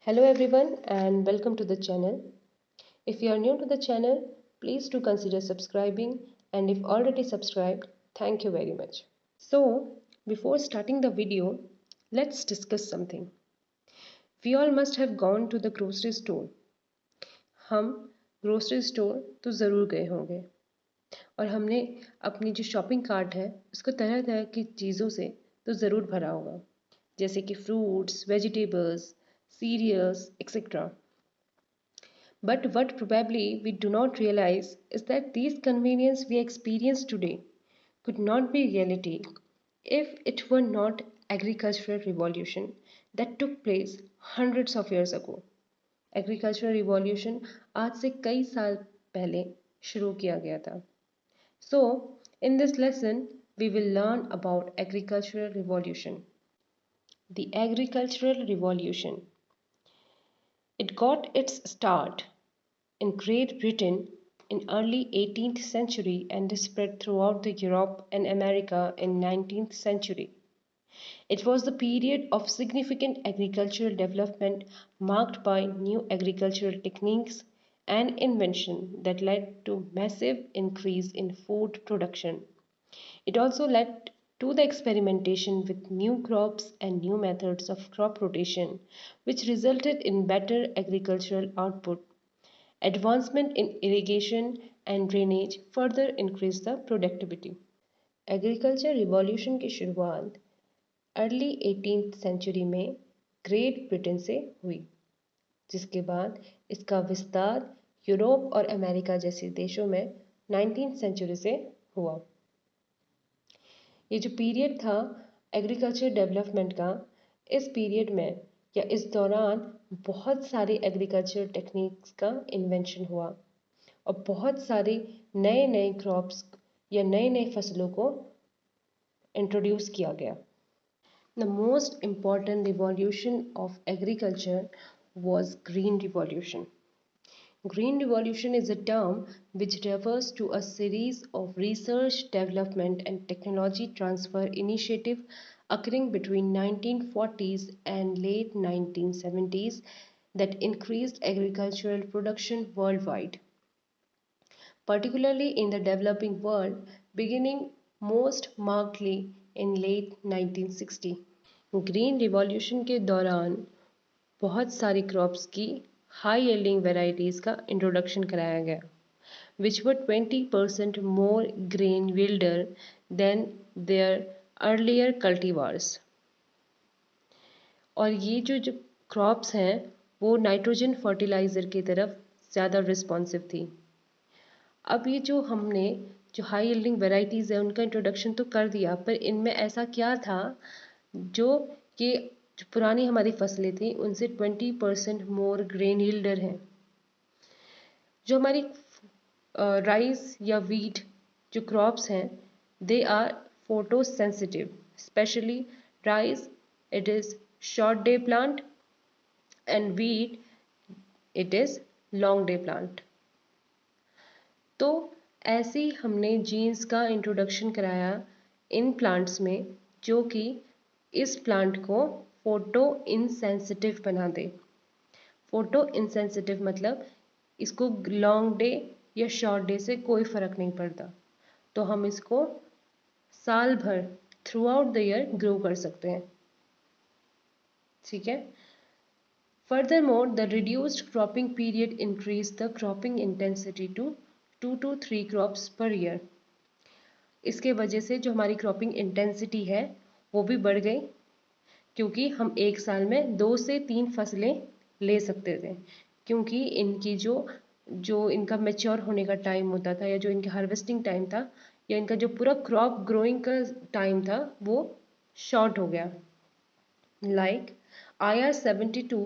Hello everyone and welcome to the channel. If you are new to the channel, please do consider subscribing, and if already subscribed, thank you very much. So, before starting the video, let's discuss something. We all must have gone to the grocery store. हम grocery store तो ज़रूर गए होंगे और हमने अपनी जो shopping cart है उसको तरह तरह की चीज़ों से तो ज़रूर भरा होगा, जैसे कि fruits, vegetables, cereals, etc. But what probably we do not realize is that these conveniences we experience today could not be reality if it were not agricultural revolution that took place hundreds of years ago. Agricultural revolution आज से कई साल पहले शुरू किया गया था. So, in this lesson, we will learn about agricultural revolution. The agricultural revolution. It got its start in Great Britain in early 18th century and spread throughout the Europe and America in 19th century. It was the period of significant agricultural development marked by new agricultural techniques and invention that led to massive increase in food production. It also led to the experimentation with new crops and new methods of crop rotation, which resulted in better agricultural output. Advancement in irrigation and drainage further increased the productivity. Agriculture revolution की शुरुआत early 18th century में great Britain से हुई, जिसके बाद इसका विस्तार Europe और अमेरिका जैसे देशों में 19th सेंचुरी से हुआ. ये जो पीरियड था एग्रीकल्चर डेवलपमेंट का, इस पीरियड में या इस दौरान बहुत सारे एग्रीकल्चर टेक्निक्स का इन्वेंशन हुआ और बहुत सारे नए नए क्रॉप्स या नए नए फसलों को इंट्रोड्यूस किया गया. The most important revolution of agriculture was green revolution. Green revolution is a term which refers to a series of research, development and technology transfer initiative occurring between 1940s and late 1970s that increased agricultural production worldwide, particularly in the developing world, beginning most markedly in late 1960. Green revolution के दौरान बहुत सारी crops की high yielding varieties का introduction कराया गया, which were 20% more grain yielder than their earlier cultivars. और ये जो क्रॉप्स हैं वो नाइट्रोजन फर्टिलाइज़र की तरफ ज़्यादा रिस्पॉन्सिव थी. अब ये जो हमने जो हाई यील्डिंग वेराइटीज़ है उनका इंट्रोडक्शन तो कर दिया, पर इनमें ऐसा क्या था जो कि जो पुरानी हमारी फसलें थी उनसे 20% मोर ग्रेन यील्डर हैं. जो हमारी राइस या वीट जो क्रॉप्स हैं they are photosensitive, especially rice it is short day plant and wheat it is long day plant. तो ऐसे ही हमने जीन्स का इंट्रोडक्शन कराया इन प्लांट्स में जो कि इस प्लांट को फोटो इनसेंसिटिव बना दे. फोटो इनसेंसिटिव मतलब इसको लॉन्ग डे या शॉर्ट डे से कोई फ़र्क नहीं पड़ता, तो हम इसको साल भर through out the year grow कर सकते हैं. ठीक है. Furthermore, the reduced cropping period increased the cropping intensity to 2 to 3 crops per year. इसके वजह से जो हमारी क्रॉपिंग इंटेंसिटी है वो भी बढ़ गई, क्योंकि हम एक साल में 2 से 3 फसलें ले सकते थे, क्योंकि इनकी जो इनका मैच्योर होने का टाइम होता था या जो इनका हार्वेस्टिंग टाइम था या इनका जो पूरा क्रॉप ग्रोइंग का टाइम था वो शॉर्ट हो गया. Like IR-72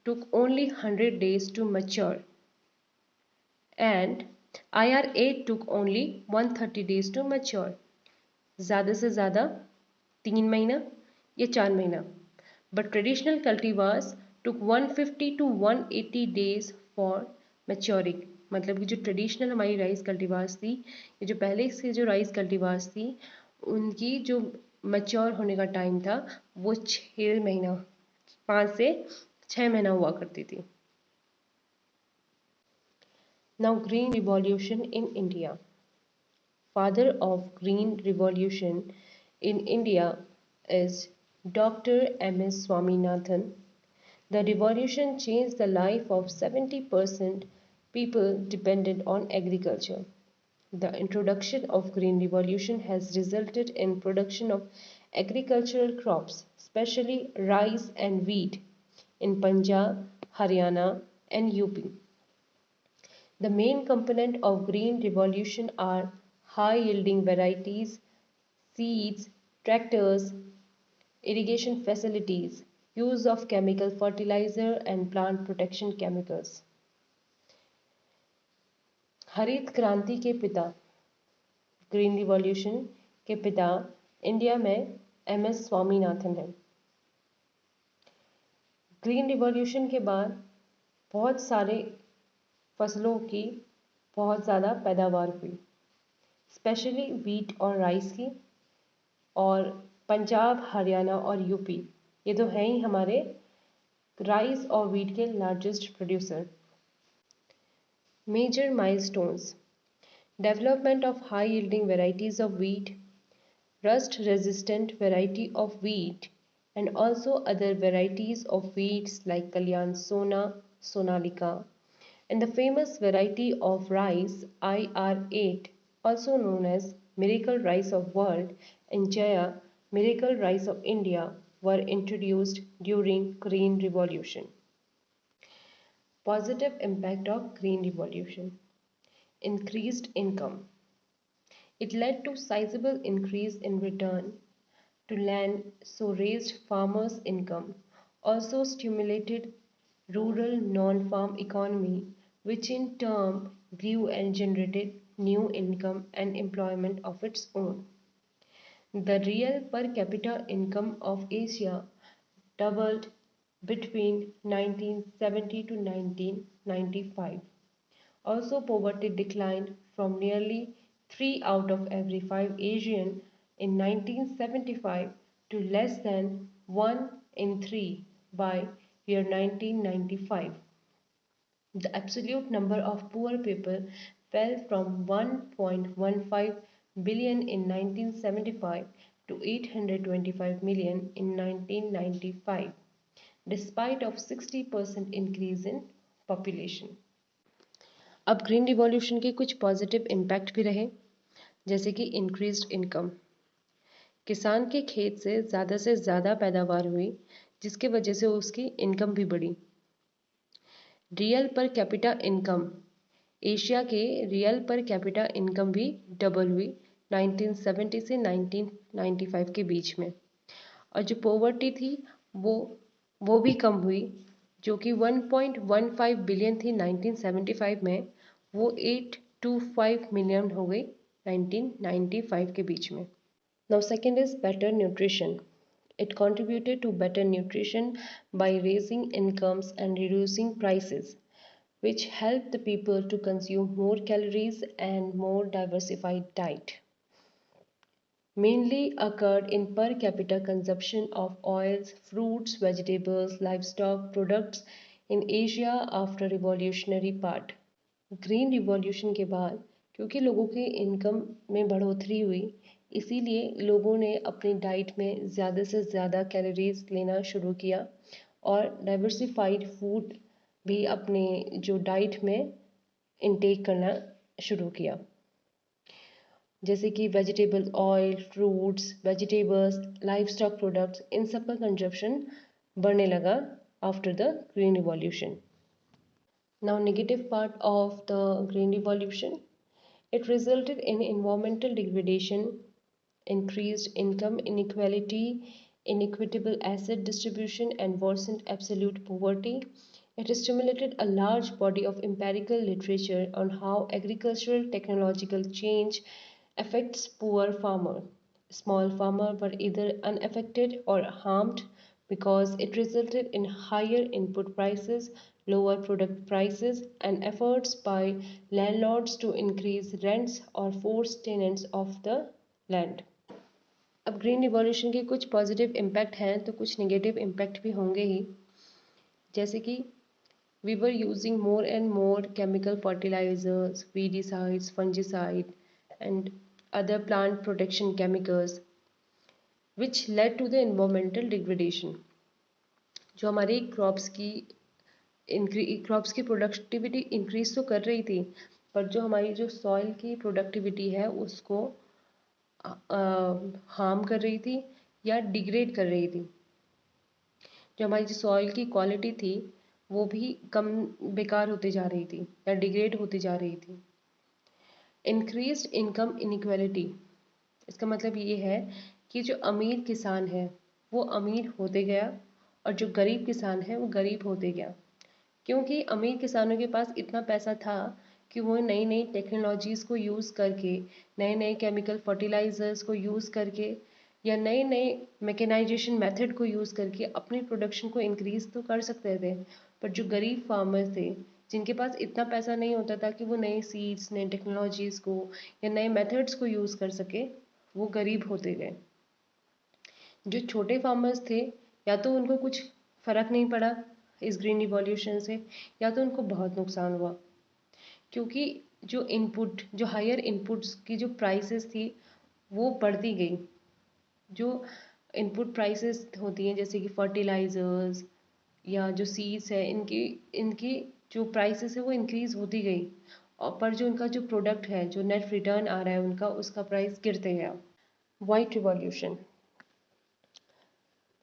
took only 100 days to mature and IR-8 took only 130 days to mature. ज़्यादा से ज़्यादा 3 महीना या 4 महीना. But traditional cultivars took 150 to 180 days for maturing. मतलब कि जो ट्रेडिशनल हमारी राइस कल्टीवार्स थी, ये जो पहले से जो राइस कल्टीवार्स थी उनकी जो मैच्योर होने का टाइम था वो 6 महीना 5 से 6 महीना हुआ करती थी। Now green revolution in India. Father of Green Revolution in India is Dr. M.S. Swaminathan. The revolution changed the life of 70% people dependent on agriculture. The introduction of Green Revolution has resulted in production of agricultural crops, especially rice and wheat, in Punjab, Haryana, and UP. The main component of green revolution are high yielding varieties, seeds, tractors, irrigation facilities, use of chemical fertilizer and plant protection chemicals. हरित क्रांति के पिता, green revolution के पिता India में MS Swaminathan हैं। Green revolution के बाद बहुत सारे फसलों की बहुत ज़्यादा पैदावार हुई, स्पेशली वीट और राइस की, और पंजाब, हरियाणा और यूपी ये तो हैं ही हमारे राइस और वीट के largest producer. Major milestones: development of high yielding varieties of wheat, rust resistant variety of wheat, and also other varieties of wheats like Kalyan Sona, Sonalika, and the famous variety of rice IR8, also known as Miracle Rice of World, and Jaya, Miracle Rice of India, were introduced during Green Revolution. Positive impact of Green Revolution: increased income. It led to sizable increase in return to land, so raised farmers' income, also stimulated rural non-farm economy, which in turn grew and generated new income and employment of its own. The real per capita income of Asia doubled between 1970 to 1995. Also, poverty declined from nearly 3 out of every 5 Asian in 1975 to less than 1 in 3 by year 1995. The absolute number of poor people fell from 1.15 billion in 1975 to 825 million in 1995, despite of 60% increase in population. अब green revolution के कुछ positive impact भी रहे, जैसे कि increased income. किसान के खेत से ज़्यादा पैदावार हुई, जिसके वजह से उसकी इनकम भी बढ़ी। Real per capita income: Asia के रियल पर कैपिटा इनकम भी डबल हुई 1970 से 1995 के बीच में। और जो पॉवर्टी थी वो भी कम हुई, जो कि 1.15 बिलियन थी 1975 में, वो 825 मिलियन हो गई 1995 के बीच में। Now second is better nutrition. It contributed to better nutrition by raising incomes and reducing prices, which helped the people to consume more calories and more diversified diet. Mainly occurred in per capita consumption of oils, fruits, vegetables, livestock products in Asia after revolutionary part. Green revolution के बाद क्योंकि लोगों की income में बढ़ोतरी हुई, इसीलिए लोगों ने अपनी डाइट में ज़्यादा से ज़्यादा कैलोरीज लेना शुरू किया और डाइवर्सिफाइड फूड भी अपने जो डाइट में इनटेक करना शुरू किया, जैसे कि vegetable oil, fruits, vegetables, livestock products, इन सब का कंजप्शन बढ़ने लगा after the green revolution. Now, negative part of the Green Revolution. It resulted in environmental degradation, increased income inequality, inequitable asset distribution, and worsened absolute poverty. It stimulated a large body of empirical literature on how agricultural technological change affects poor farmer. Small farmers were either unaffected or harmed because it resulted in higher input prices, lower product prices, and efforts by landlords to increase rents or force tenants of the land. अब green revolution के कुछ positive impact हैं तो कुछ negative impact भी होंगे ही, जैसे कि we were using more and more chemical fertilizers, weedicides, fungicide, and other plant protection chemicals, which led to the environmental degradation. जो हमारी क्रॉप्स की प्रोडक्टिविटी इंक्रीज तो कर रही थी, पर जो हमारी जो सॉइल की प्रोडक्टिविटी है उसको हार्म कर रही थी या डिग्रेड कर रही थी। जो हमारी जो सॉइल की क्वालिटी थी वो भी कम बेकार होती जा रही थी या डिग्रेड होती जा रही थी। इंक्रीज्ड इनकम इनइक्वालिटी, इसका मतलब ये है कि जो अमीर किसान है वो अमीर होते गया और जो गरीब किसान है वो गरीब होते गया, क्योंकि अमीर किसानों के पास इतना पैसा था कि वो नई नई टेक्नोलॉजीज़ को यूज़ करके, नए नए केमिकल फर्टिलाइजर्स को यूज़ करके या नए नए मैकेनाइजेशन मेथड को यूज़ करके अपनी प्रोडक्शन को इंक्रीज़ तो कर सकते थे। पर जो गरीब फार्मर थे, जिनके पास इतना पैसा नहीं होता था कि वो नए सीड्स, नई टेक्नोलॉजीज़ को या नए मेथड्स को यूज़ कर सके, वो गरीब होते गए। जो छोटे फार्मर्स थे, या तो उनको कुछ फ़र्क नहीं पड़ा इस ग्रीन रिवॉल्यूशन से, या तो उनको बहुत नुकसान हुआ, क्योंकि जो हायर इनपुट्स की जो प्राइसेस थी वो बढ़ती गई। जो इनपुट प्राइसेस होती हैं जैसे कि फर्टिलाइजर्स या जो सीड्स है, इनकी इनकी जो प्राइसेस है वो इंक्रीज होती गई, और पर जो उनका जो प्रोडक्ट है, जो नेट रिटर्न आ रहा है उनका, उसका प्राइस गिरते गया। White revolution.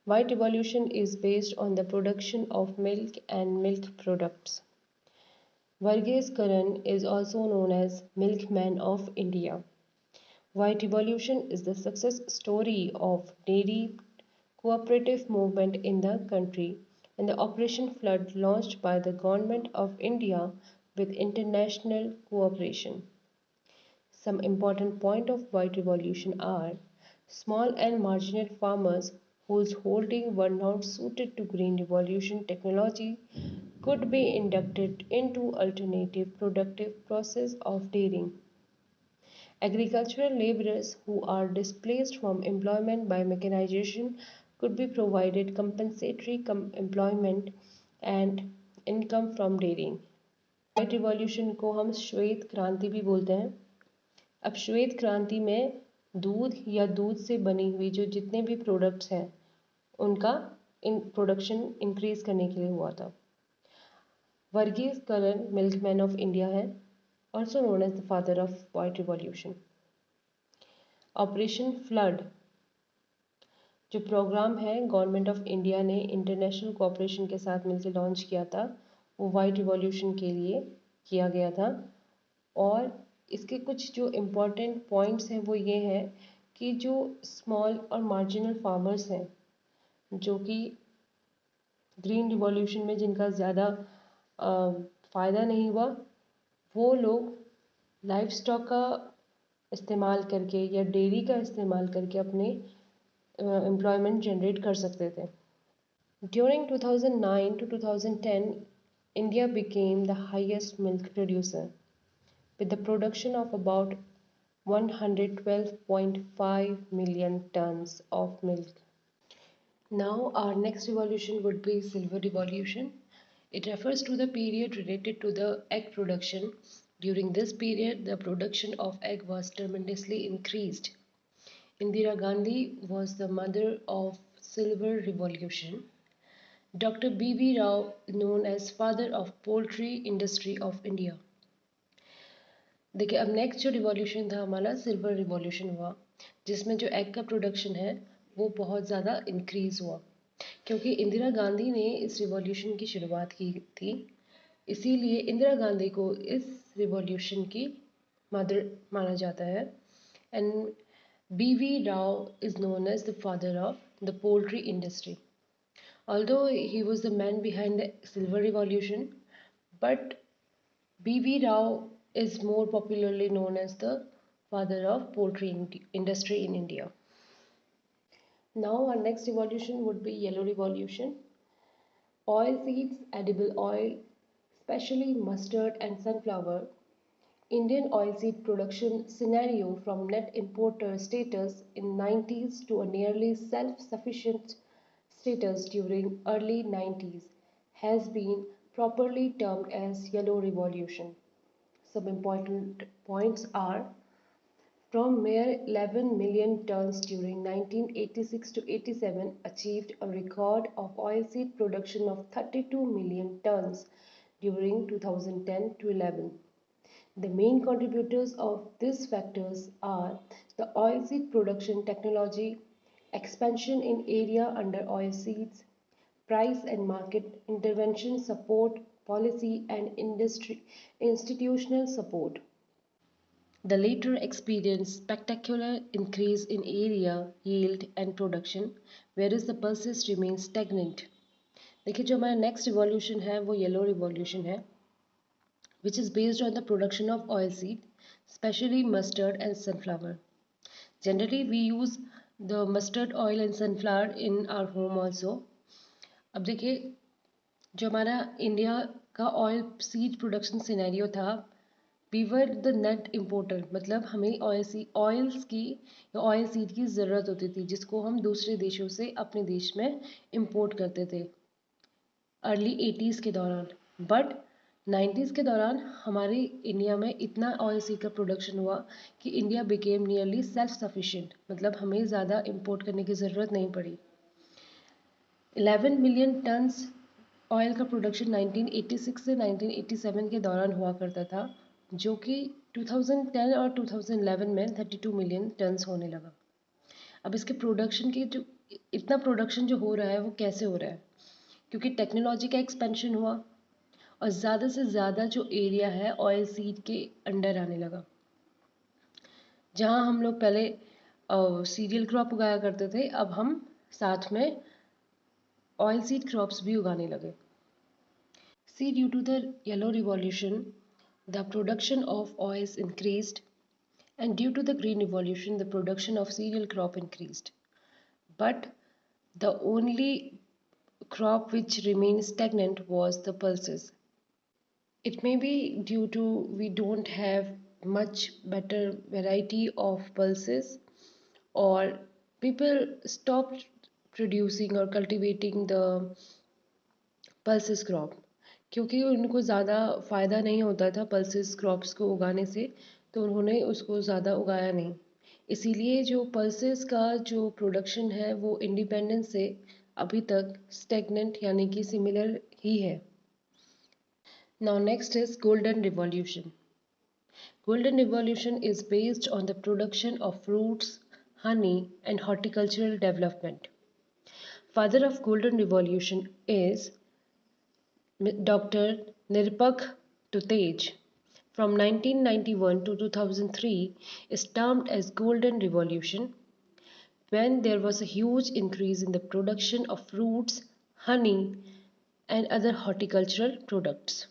White revolution is based on the production of milk and milk products. Varghese Karan is also known as Milkman of India. White revolution is the success story of dairy cooperative movement in the country and the Operation Flood launched by the Government of India with international cooperation. Some important points of white revolution are small and marginal farmers whose holdings were not suited to green revolution technology could be inducted into alternative productive process of dairying. Agricultural laborers who are displaced from employment by mechanization could be provided compensatory employment and income from dairying. White revolution को हम श्वेत क्रांति भी बोलते हैं। अब श्वेत क्रांति में दूध या दूध से बनी हुई जो जितने भी प्रोडक्ट्स हैं उनका प्रोडक्शन इंक्रीज करने के लिए हुआ था। Verghese Kurien milkman of India है, also known as the father of white revolution. Operation flood जो प्रोग्राम है गवर्नमेंट ऑफ इंडिया ने इंटरनेशनल कोऑपरेशन के साथ मिलकर लॉन्च किया था, वो वाइट रिवॉल्यूशन के लिए किया गया था। और इसके कुछ जो इम्पोर्टेंट पॉइंट्स हैं वो ये हैं कि जो स्मॉल और मार्जिनल फार्मर्स हैं, जो कि ग्रीन रिवॉल्यूशन में जिनका ज़्यादा फ़ायदा नहीं हुआ, वो लोग लाइफ स्टॉक का इस्तेमाल करके या डेयरी का इस्तेमाल करके अपने एम्प्लॉयमेंट जनरेट कर सकते थे। During 2009 to 2010, India became the highest milk producer with the production of about 112.5 million tons of milk. Now our next revolution would be silver revolution. It refers to the period related to the egg production. During this period, the production of egg was tremendously increased. Indira Gandhi was the mother of silver revolution. Dr. B.V. Rao, known as father of poultry industry of India. देखिए, अब next जो revolution था हमारा silver revolution हुआ, जिसमें जो egg का production है वो बहुत ज़्यादा इंक्रीज हुआ, क्योंकि इंदिरा गांधी ने इस रिवॉल्यूशन की शुरुआत की थी। इसीलिए इंदिरा गांधी को इस रिवॉल्यूशन की मदर माना जाता है। And B.V. Rao is known as the father of the poultry industry. Although he was the man behind the silver revolution, but B.V. Rao is more popularly known as the father of poultry industry in India. Now our next revolution would be yellow revolution. Oil seeds, edible oil, especially mustard and sunflower. Indian oilseed production scenario from net importer status in 90s to a nearly self-sufficient status during early 90s has been properly termed as Yellow Revolution. Some important points are: from mere 11 million tons during 1986 to 87 achieved a record of oilseed production of 32 million tons during 2010 to 11. The main contributors of these factors are the oilseed production technology, expansion in area under oilseeds, price and market intervention support, policy and industry institutional support. The latter experienced spectacular increase in area, yield and production, whereas the pulses remain stagnant. देखिए जो हमारा next revolution है वो yellow revolution है, which is based on the production of oilseed, especially mustard and sunflower. Generally, we use the mustard oil and sunflower in our home also. अब देखिए जो हमारा इंडिया का ऑयल सीड प्रोडक्शन सिनेरियो था, we were the net importer, मतलब हमें oils की या ऑयल सीड की ज़रूरत होती थी जिसको हम दूसरे देशों से अपने देश में इम्पोर्ट करते थे अर्ली 80s के दौरान। बट 90s के दौरान हमारे इंडिया में इतना ऑयल सीड का प्रोडक्शन हुआ कि India became nearly self sufficient, मतलब हमें ज़्यादा इम्पोर्ट करने की ज़रूरत नहीं पड़ी। 11 मिलियन टन्स ऑयल का प्रोडक्शन 1986 से 1987 के दौरान हुआ करता था, जो कि 2010 और 2011 में 32 मिलियन टन्स होने लगा। अब इसके प्रोडक्शन की जो इतना प्रोडक्शन जो हो रहा है वो कैसे हो रहा है, क्योंकि टेक्नोलॉजी का एक्सपेंशन हुआ और ज़्यादा से ज़्यादा जो एरिया है ऑयल सीड के अंडर आने लगा। जहाँ हम लोग पहले सीरियल क्रॉप उगाया करते थे, अब हम साथ में ऑयल सीड क्रॉप्स भी उगाने लगे। See, due to the yellow revolution, the production of oils increased, and due to the green revolution, the production of cereal crop increased. But the only crop which remained stagnant was the pulses. It may be due to we don't have much better variety of pulses, or people stopped producing or cultivating the pulses crop, क्योंकि उनको ज़्यादा फ़ायदा नहीं होता था pulses crops को उगाने से, तो उन्होंने उसको ज़्यादा उगाया नहीं। इसीलिए जो पल्सेस का जो प्रोडक्शन है वो इंडिपेंडेंस से अभी तक स्टेगनेंट यानी कि सिमिलर ही है। Now next is golden revolution. Golden Revolution is based on the production of fruits, honey and horticultural development. Father of Golden Revolution is Dr. Nirpakh Tutej. From 1991 to 2003 is termed as Golden Revolution, when there was a huge increase in the production of fruits, honey and other horticultural products.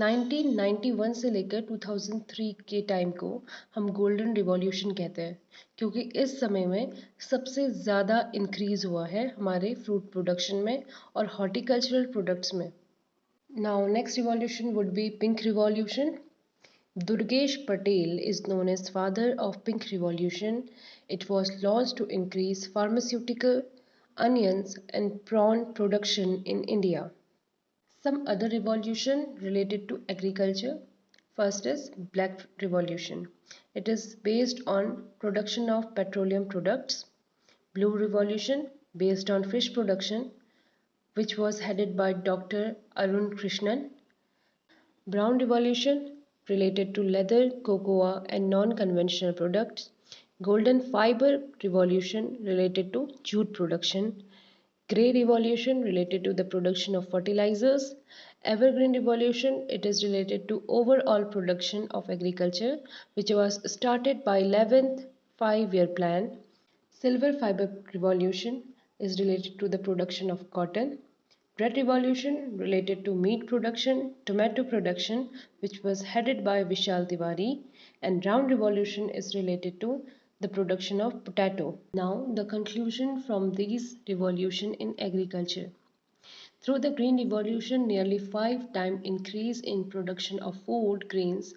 1991 से लेकर 2003 के time को हम golden revolution कहते हैं, क्योंकि इस समय में सबसे ज़्यादा इंक्रीज़ हुआ है हमारे फ्रूट प्रोडक्शन में और हॉर्टिकल्चरल प्रोडक्ट्स में। Now next revolution would be pink revolution. Durgesh Patel is known as father of pink revolution. It was launched to increase pharmaceutical, onions and prawn production in India. Some other revolution related to agriculture. First is Black Revolution. It is based on production of petroleum products. Blue Revolution based on fish production, which was headed by Dr. Arun Krishnan. Brown Revolution related to leather, cocoa and non-conventional products. Golden Fiber Revolution related to jute production. Grey Revolution related to the production of fertilizers. Evergreen Revolution, it is related to overall production of agriculture, which was started by 11th 5-year plan. Silver Fiber Revolution is related to the production of cotton. Red Revolution related to meat production, tomato production, which was headed by Vishal Tiwari, and Round Revolution is related to the production of potato. Now the conclusion from these revolution in agriculture. Through the Green Revolution, nearly 5 times increase in production of food grains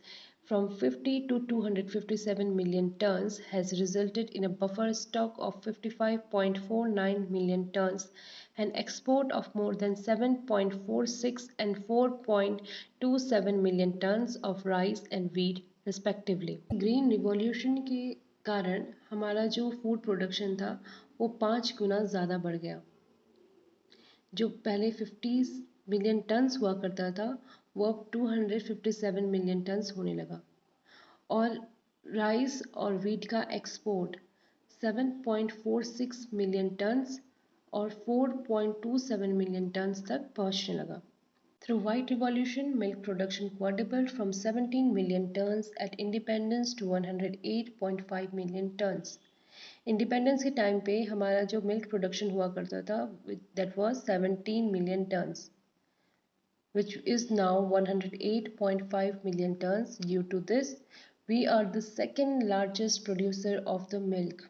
from 50 to 257 million tons has resulted in a buffer stock of 55.49 million tons, an export of more than 7.46 and 4.27 million tons of rice and wheat respectively. Green revolution के कारण हमारा जो food production था वो 5 गुना ज़्यादा बढ़ गया। जो पहले 50 मिलियन टन्स हुआ करता था वो अब 257 मिलियन टन्स होने लगा और राइस और वीट का एक्सपोर्ट 7.46 मिलियन टन्स और 4.27 मिलियन टन्स तक पहुंचने लगा। Through White Revolution, milk production quadrupled from 17 million tons at independence to 108.5 million tons. Independence के टाइम पे हमारा जो मिल्क प्रोडक्शन हुआ करता था that was 17 million turns which is now 108.5 million tons. Due to this, we are the second largest producer of the milk.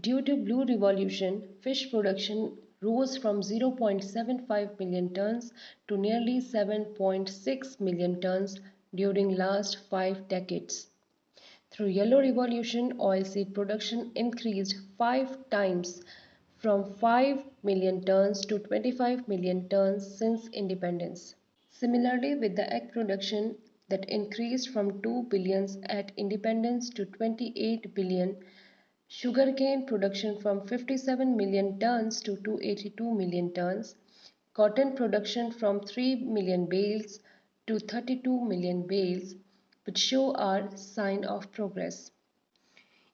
Due to Blue Revolution, fish production rose from 0.75 million tons to nearly 7.6 million tons during last 5 decades. Through Yellow Revolution, oilseed production increased 5 times from 5 million tons to 25 million tons since independence. Similarly, with the egg production that increased from 2 billion at independence to 28 billion, sugarcane production from 57 million tons to 282 million tons, cotton production from 3 million bales to 32 million bales, which show our sign of progress.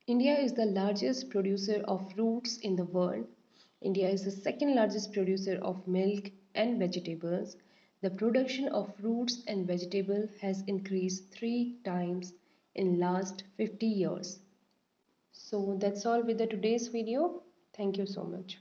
India is the largest producer of fruits in the world. India is the second largest producer of milk and vegetables. The production of fruits and vegetables has increased 3 times in last 50 years. So that's all with the today's video. Thank you so much.